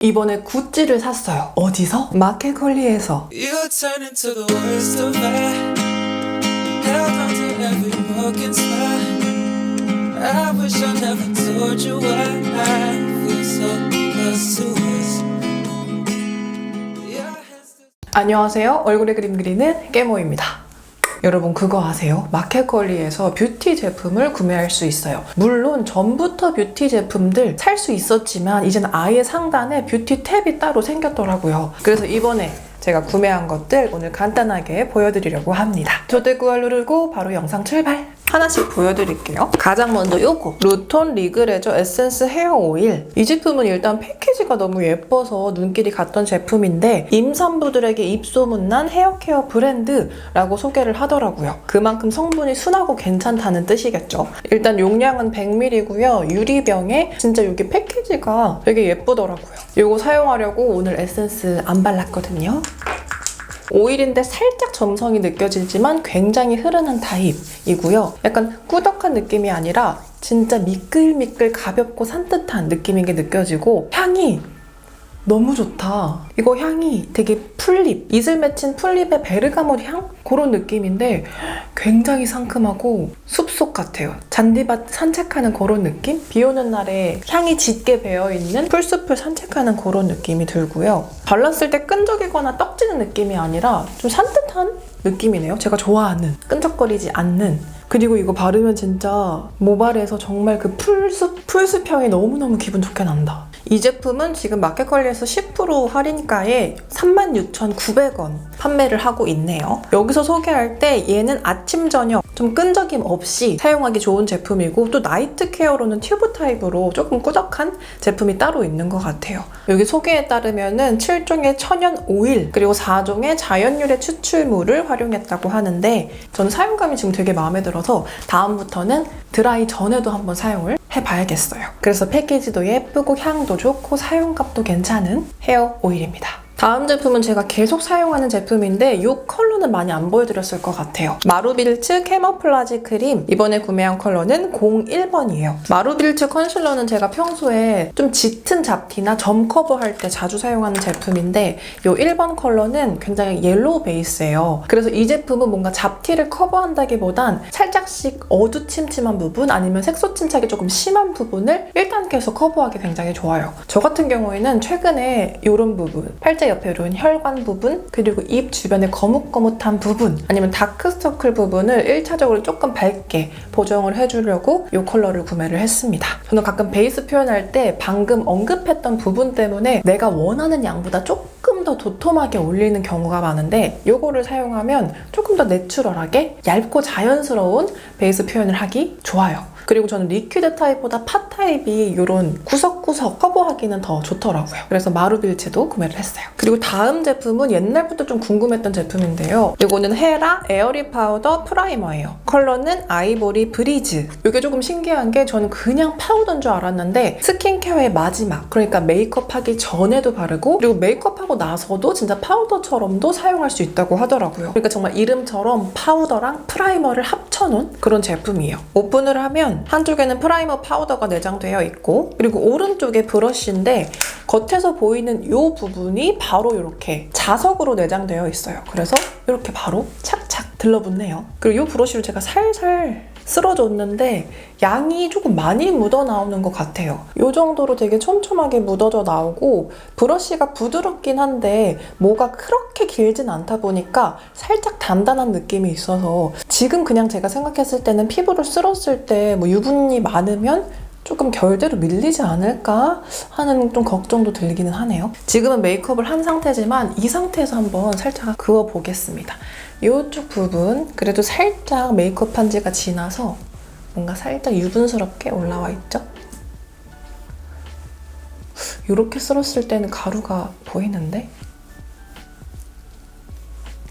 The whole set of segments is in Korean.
이번에 굿즈를 샀어요. 어디서? 마켓컬리에서. You turn into the worst of me. Held on to every broken spot. I wish I never told you why I feel so close to us. 안녕하세요. 얼굴에 그림 그리는 깨모입니다. 여러분 그거 아세요? 마켓컬리에서 뷰티 제품을 구매할 수 있어요. 물론 전부터 뷰티 제품들 살 수 있었지만 이제는 아예 상단에 뷰티 탭이 따로 생겼더라고요. 그래서 이번에 제가 구매한 것들 오늘 간단하게 보여드리려고 합니다. 조대구알 누르고 바로 영상 출발! 하나씩 보여드릴게요. 가장 먼저 요거 루톤 리그레저 에센스 헤어 오일. 이 제품은 일단 패키지가 너무 예뻐서 눈길이 갔던 제품인데 임산부들에게 입소문난 헤어케어 브랜드라고 소개를 하더라고요. 그만큼 성분이 순하고 괜찮다는 뜻이겠죠. 일단 용량은 100ml고요. 유리병에 진짜 여기 패키지가 되게 예쁘더라고요. 요거 사용하려고 오늘 에센스 안 발랐거든요. 오일인데 살짝 점성이 느껴지지만 굉장히 흐르는 타입이고요. 약간 꾸덕한 느낌이 아니라 진짜 미끌미끌 가볍고 산뜻한 느낌인 게 느껴지고 향이 너무 좋다. 이거 향이 되게 풀립, 이슬 맺힌 풀립의 베르가몰 향? 그런 느낌인데 굉장히 상큼하고 숲속 같아요. 잔디밭 산책하는 그런 느낌? 비 오는 날에 향이 짙게 배어있는 풀숲을 산책하는 그런 느낌이 들고요. 발랐을 때 끈적이거나 떡지는 느낌이 아니라 좀 산뜻한 느낌이네요. 제가 좋아하는 끈적거리지 않는. 그리고 이거 바르면 진짜 모발에서 정말 그 풀숲 향이 너무너무 기분 좋게 난다. 이 제품은 지금 마켓컬리에서 10% 할인가에 36,900원 판매를 하고 있네요. 여기서 소개할 때 얘는 아침, 저녁 좀 끈적임 없이 사용하기 좋은 제품이고 또 나이트 케어로는 튜브 타입으로 조금 꾸덕한 제품이 따로 있는 것 같아요. 여기 소개에 따르면은 7종의 천연 오일 그리고 4종의 자연유래 추출물을 활용했다고 하는데 저는 사용감이 지금 되게 마음에 들어서 다음부터는 드라이 전에도 한번 사용을 해봐야겠어요. 그래서 패키지도 예쁘고 향도 좋고 사용감도 괜찮은 헤어 오일입니다. 다음 제품은 제가 계속 사용하는 제품인데 이 컬러는 많이 안 보여드렸을 것 같아요. 마루빌츠 캐머플라지 크림. 이번에 구매한 컬러는 01번이에요. 마루빌츠 컨실러는 제가 평소에 좀 짙은 잡티나 점 커버할 때 자주 사용하는 제품인데 이 1번 컬러는 굉장히 옐로우 베이스예요. 그래서 이 제품은 뭔가 잡티를 커버한다기보단 살짝씩 어두침침한 부분 아니면 색소 침착이 조금 심한 부분을 1단계에서 커버하기 굉장히 좋아요. 저 같은 경우에는 최근에 이런 부분, 팔자 옆에 이런 혈관 부분 그리고 입 주변의 거뭇거뭇한 부분 아니면 다크서클 부분을 1차적으로 조금 밝게 보정을 해주려고 이 컬러를 구매를 했습니다. 저는 가끔 베이스 표현할 때 방금 언급했던 부분 때문에 내가 원하는 양보다 조금 더 도톰하게 올리는 경우가 많은데 이거를 사용하면 조금 더 내추럴하게 얇고 자연스러운 베이스 표현을 하기 좋아요. 그리고 저는 리퀴드 타입보다 파 타입이 이런 구석구석 커버하기는 더 좋더라고요. 그래서 마루빌츠도 구매를 했어요. 그리고 다음 제품은 옛날부터 좀 궁금했던 제품인데요. 이거는 헤라 에어리 파우더 프라이머예요. 컬러는 아이보리 브리즈. 이게 조금 신기한 게 저는 그냥 파우더인 줄 알았는데 스킨케어의 마지막, 그러니까 메이크업 하기 전에도 바르고 그리고 메이크업하고 나서도 진짜 파우더처럼도 사용할 수 있다고 하더라고요. 그러니까 정말 이름처럼 파우더랑 프라이머를 합쳐놓은 그런 제품이에요. 오픈을 하면 한쪽에는 프라이머 파우더가 내장되어 있고 그리고 오른쪽에 브러쉬인데 겉에서 보이는 이 부분이 바로 이렇게 자석으로 내장되어 있어요. 그래서 이렇게 바로 착착 들러붙네요. 그리고 이 브러쉬로 제가 살살 쓸어줬는데 양이 조금 많이 묻어 나오는 것 같아요. 이 정도로 되게 촘촘하게 묻어져 나오고 브러쉬가 부드럽긴 한데 뭐가 그렇게 길진 않다 보니까 살짝 단단한 느낌이 있어서 지금 그냥 제가 생각했을 때는 피부를 쓸었을 때 뭐 유분이 많으면 조금 결대로 밀리지 않을까 하는 좀 걱정도 들기는 하네요. 지금은 메이크업을 한 상태지만 이 상태에서 한번 살짝 그어보겠습니다. 이쪽 부분 그래도 살짝 메이크업 한 지가 지나서 뭔가 살짝 유분스럽게 올라와 있죠? 이렇게 쓸었을 때는 가루가 보이는데?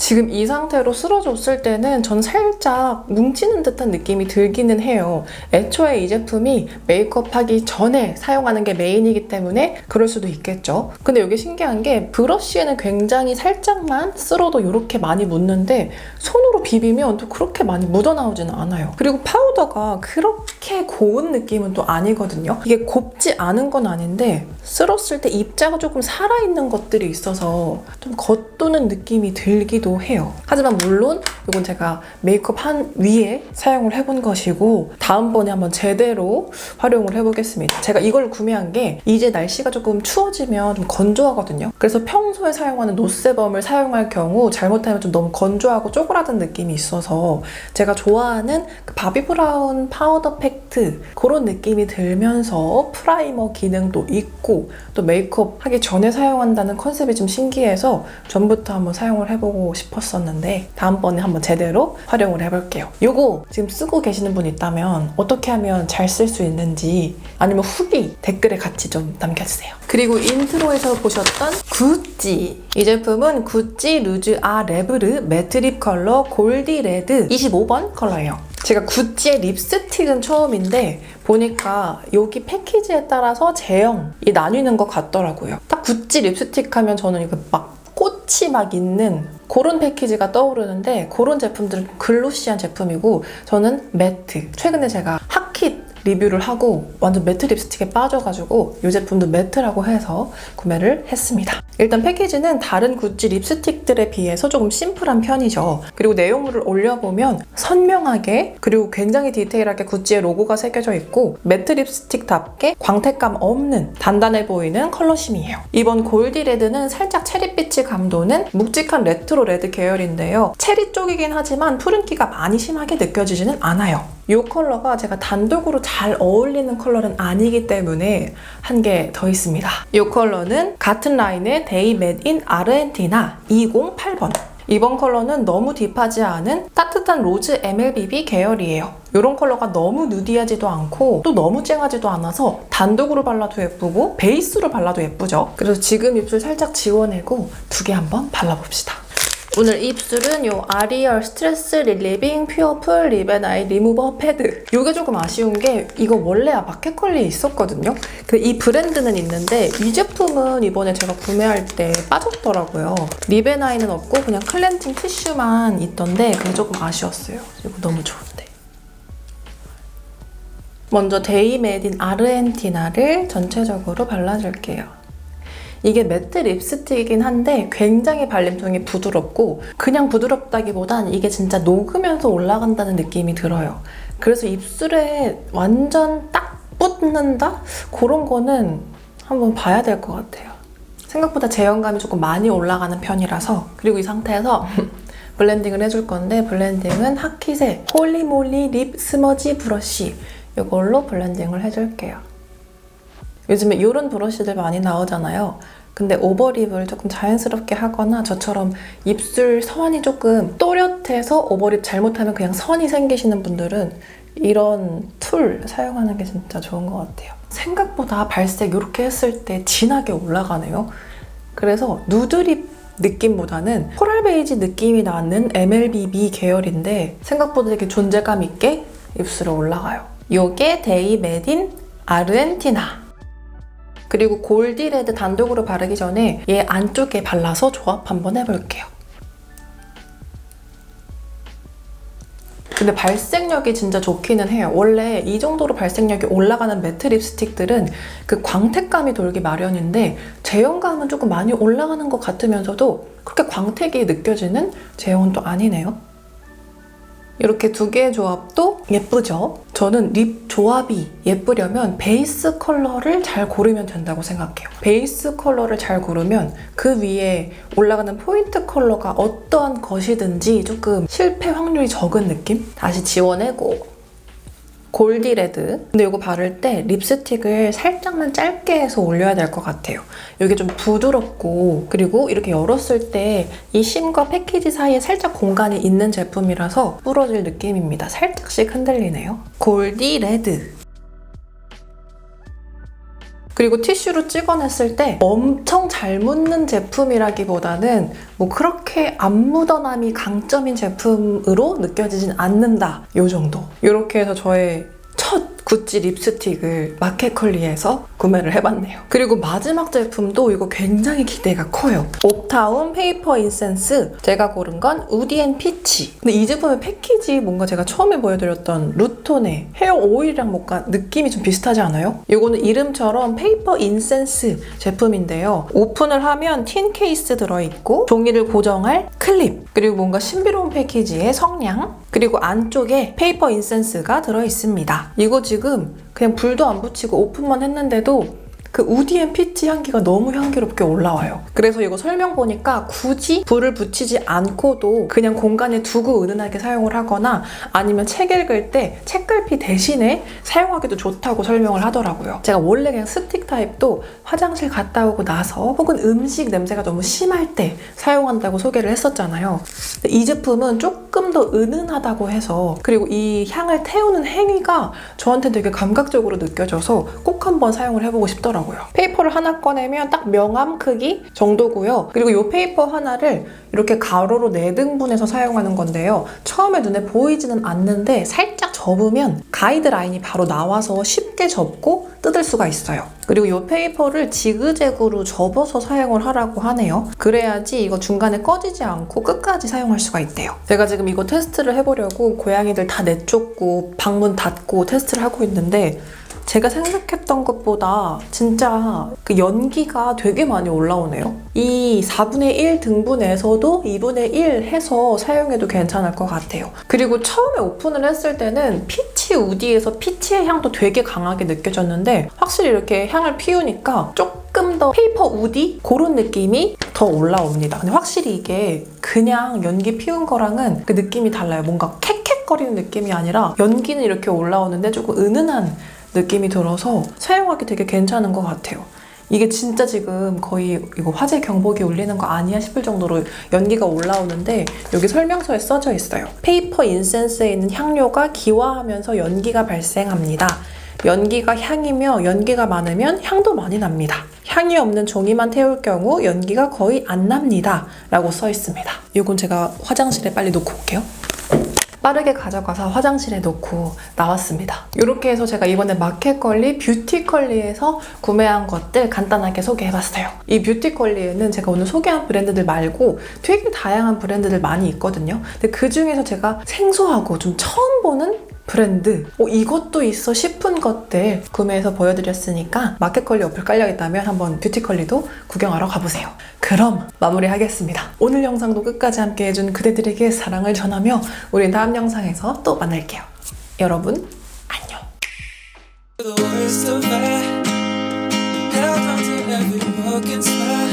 지금 이 상태로 쓸어줬을 때는 전 살짝 뭉치는 듯한 느낌이 들기는 해요. 애초에 이 제품이 메이크업 하기 전에 사용하는 게 메인이기 때문에 그럴 수도 있겠죠. 근데 여기 신기한 게 브러쉬에는 굉장히 살짝만 쓸어도 이렇게 많이 묻는데 손으로 비비면 또 그렇게 많이 묻어나오지는 않아요. 그리고 파우더가 그렇게 고운 느낌은 또 아니거든요. 이게 곱지 않은 건 아닌데 쓸었을 때 입자가 조금 살아있는 것들이 있어서 좀 겉도는 느낌이 들기도 해요. 하지만 물론 이건 제가 메이크업 한 위에 사용을 해본 것이고 다음번에 한번 제대로 활용을 해보겠습니다. 제가 이걸 구매한 게 이제 날씨가 조금 추워지면 좀 건조하거든요. 그래서 평소에 사용하는 노세범을 사용할 경우 잘못하면 좀 너무 건조하고 쪼그라든 느낌이 있어서 제가 좋아하는 그 바비브라운 파우더 팩트 그런 느낌이 들면서 프라이머 기능도 있고 또 메이크업 하기 전에 사용한다는 컨셉이 좀 신기해서 전부터 한번 사용을 해보고 싶었었는데 다음번에 한번 제대로 활용을 해볼게요. 요거 지금 쓰고 계시는 분 있다면 어떻게 하면 잘 쓸 수 있는지 아니면 후기 댓글에 같이 좀 남겨주세요. 그리고 인트로에서 보셨던 구찌 이 제품은 구찌 루즈 아 레브르 매트 립 컬러 골디 레드 25번 컬러예요. 제가 구찌의 립스틱은 처음인데 보니까 여기 패키지에 따라서 제형이 나뉘는 것 같더라고요. 딱 구찌 립스틱 하면 저는 이거 막 꽃이 막 있는 그런 패키지가 떠오르는데 그런 제품들은 글로시한 제품이고 저는 매트. 최근에 제가 핫킷 리뷰를 하고 완전 매트 립스틱에 빠져가지고 이 제품도 매트라고 해서 구매를 했습니다. 일단 패키지는 다른 구찌 립스틱들에 비해서 조금 심플한 편이죠. 그리고 내용물을 올려보면 선명하게 그리고 굉장히 디테일하게 구찌의 로고가 새겨져 있고 매트 립스틱답게 광택감 없는 단단해 보이는 컬러심이에요. 이번 골디 레드는 살짝 체리빛이 감도는 묵직한 레트로 레드 계열인데요. 체리 쪽이긴 하지만 푸른기가 많이 심하게 느껴지지는 않아요. 이 컬러가 제가 단독으로 잘 어울리는 컬러는 아니기 때문에 한 개 더 있습니다. 이 컬러는 같은 라인의 데이 메드인 아르헨티나 208번. 이번 컬러는 너무 딥하지 않은 따뜻한 로즈 MLBB 계열이에요. 이런 컬러가 너무 누디하지도 않고 또 너무 쨍하지도 않아서 단독으로 발라도 예쁘고 베이스로 발라도 예쁘죠. 그래서 지금 입술 살짝 지워내고 두 개 한번 발라봅시다. 오늘 입술은 요 아리얼 스트레스 릴리빙 퓨어풀 립앤아이 리무버 패드. 이게 조금 아쉬운 게 이거 원래 마켓컬리에 있었거든요. 근데 이 브랜드는 있는데 이 제품은 이번에 제가 구매할 때 빠졌더라고요. 립앤아이는 없고 그냥 클렌징 티슈만 있던데 그게 조금 아쉬웠어요. 이거 너무 좋은데. 먼저 데이 메드인 아르헨티나를 전체적으로 발라줄게요. 이게 매트 립스틱이긴 한데 굉장히 발림성이 부드럽고 그냥 부드럽다기보단 이게 진짜 녹으면서 올라간다는 느낌이 들어요. 그래서 입술에 완전 딱 붙는다? 그런 거는 한번 봐야 될 것 같아요. 생각보다 제형감이 조금 많이 올라가는 편이라서. 그리고 이 상태에서 블렌딩을 해줄 건데 블렌딩은 핫킷의 홀리몰리 립 스머지 브러쉬 이걸로 블렌딩을 해줄게요. 요즘에 이런 브러쉬들 많이 나오잖아요. 근데 오버립을 조금 자연스럽게 하거나 저처럼 입술 선이 조금 또렷해서 오버립 잘못하면 그냥 선이 생기시는 분들은 이런 툴 사용하는 게 진짜 좋은 것 같아요. 생각보다 발색 이렇게 했을 때 진하게 올라가네요. 그래서 누드립 느낌보다는 코랄 베이지 느낌이 나는 MLBB 계열인데 생각보다 되게 존재감 있게 입술에 올라가요. 요게 데이 메드인 아르헨티나. 그리고 골디 레드 단독으로 바르기 전에 얘 안쪽에 발라서 조합 한번 해볼게요. 근데 발색력이 진짜 좋기는 해요. 원래 이 정도로 발색력이 올라가는 매트 립스틱들은 그 광택감이 돌기 마련인데 제형감은 조금 많이 올라가는 것 같으면서도 그렇게 광택이 느껴지는 제형은 또 아니네요. 이렇게 두 개의 조합도 예쁘죠? 저는 립 조합이 예쁘려면 베이스 컬러를 잘 고르면 된다고 생각해요. 베이스 컬러를 잘 고르면 그 위에 올라가는 포인트 컬러가 어떠한 것이든지 조금 실패 확률이 적은 느낌? 다시 지워내고 골디 레드. 근데 이거 바를 때 립스틱을 살짝만 짧게 해서 올려야 될 것 같아요. 이게 좀 부드럽고 그리고 이렇게 열었을 때 이 심과 패키지 사이에 살짝 공간이 있는 제품이라서 부러질 느낌입니다. 살짝씩 흔들리네요. 골디 레드. 그리고 티슈로 찍어냈을 때 엄청 잘 묻는 제품이라기보다는 뭐 그렇게 안 묻어남이 강점인 제품으로 느껴지진 않는다. 요 정도. 이렇게 해서 저의 첫 구찌 립스틱을 마켓컬리에서 구매를 해봤네요. 그리고 마지막 제품도 이거 굉장히 기대가 커요. 옵타운 페이퍼 인센스. 제가 고른 건 우디 앤 피치. 근데 이 제품의 패키지 뭔가 제가 처음에 보여드렸던 루톤의 헤어 오일이랑 뭔가 느낌이 좀 비슷하지 않아요? 이거는 이름처럼 페이퍼 인센스 제품인데요. 오픈을 하면 틴 케이스 들어있고 종이를 고정할 클립, 그리고 뭔가 신비로운 패키지의 성냥, 그리고 안쪽에 페이퍼 인센스가 들어있습니다. 이거 지금 그냥 불도 안 붙이고 오픈만 했는데도 그 우디 앤 피치 향기가 너무 향기롭게 올라와요. 그래서 이거 설명 보니까 굳이 불을 붙이지 않고도 그냥 공간에 두고 은은하게 사용을 하거나 아니면 책 읽을 때 책갈피 대신에 사용하기도 좋다고 설명을 하더라고요. 제가 원래 그냥 스틱 타입도 화장실 갔다 오고 나서 혹은 음식 냄새가 너무 심할 때 사용한다고 소개를 했었잖아요. 근데 이 제품은 조금 더 은은하다고 해서, 그리고 이 향을 태우는 행위가 저한테 되게 감각적으로 느껴져서 꼭 한번 사용을 해보고 싶더라고요. 페이퍼를 하나 꺼내면 딱 명암 크기 정도고요. 그리고 이 페이퍼 하나를 이렇게 가로로 4등분해서 사용하는 건데요. 처음에 눈에 보이지는 않는데 살짝 접으면 가이드라인이 바로 나와서 쉽게 접고 뜯을 수가 있어요. 그리고 이 페이퍼를 지그재그로 접어서 사용을 하라고 하네요. 그래야지 이거 중간에 꺼지지 않고 끝까지 사용할 수가 있대요. 제가 지금 이거 테스트를 해보려고 고양이들 다 내쫓고 방문 닫고 테스트를 하고 있는데 제가 생각했던 것보다 진짜 그 연기가 되게 많이 올라오네요. 이 4분의 1 등분에서도 2분의 1 해서 사용해도 괜찮을 것 같아요. 그리고 처음에 오픈을 했을 때는 피치 우디에서 피치의 향도 되게 강하게 느껴졌는데 확실히 이렇게 향을 피우니까 조금 더 페이퍼 우디? 그런 느낌이 더 올라옵니다. 근데 확실히 이게 그냥 연기 피운 거랑은 그 느낌이 달라요. 뭔가 캑캑거리는 느낌이 아니라 연기는 이렇게 올라오는데 조금 은은한 느낌이 들어서 사용하기 되게 괜찮은 것 같아요. 이게 진짜 지금 거의 이거 화재 경보기 울리는 거 아니야 싶을 정도로 연기가 올라오는데 여기 설명서에 써져 있어요. 페이퍼 인센스에 있는 향료가 기화하면서 연기가 발생합니다. 연기가 향이며 연기가 많으면 향도 많이 납니다. 향이 없는 종이만 태울 경우 연기가 거의 안 납니다. 라고 써 있습니다. 이건 제가 화장실에 빨리 놓고 올게요. 빠르게 가져가서 화장실에 놓고 나왔습니다. 이렇게 해서 제가 이번에 마켓컬리, 뷰티컬리에서 구매한 것들 간단하게 소개해봤어요. 이 뷰티컬리에는 제가 오늘 소개한 브랜드들 말고 되게 다양한 브랜드들 많이 있거든요. 근데 그 중에서 제가 생소하고 좀 처음 보는 브랜드, 이것도 있어 싶은 것들 구매해서 보여드렸으니까 마켓컬리 어플 깔려있다면 한번 뷰티컬리도 구경하러 가보세요. 그럼 마무리하겠습니다. 오늘 영상도 끝까지 함께 해준 그대들에게 사랑을 전하며 우린 다음 영상에서 또 만날게요. 여러분 안녕. The worst of it, held on to every broken spot.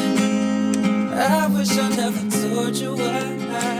I wish I never told you why.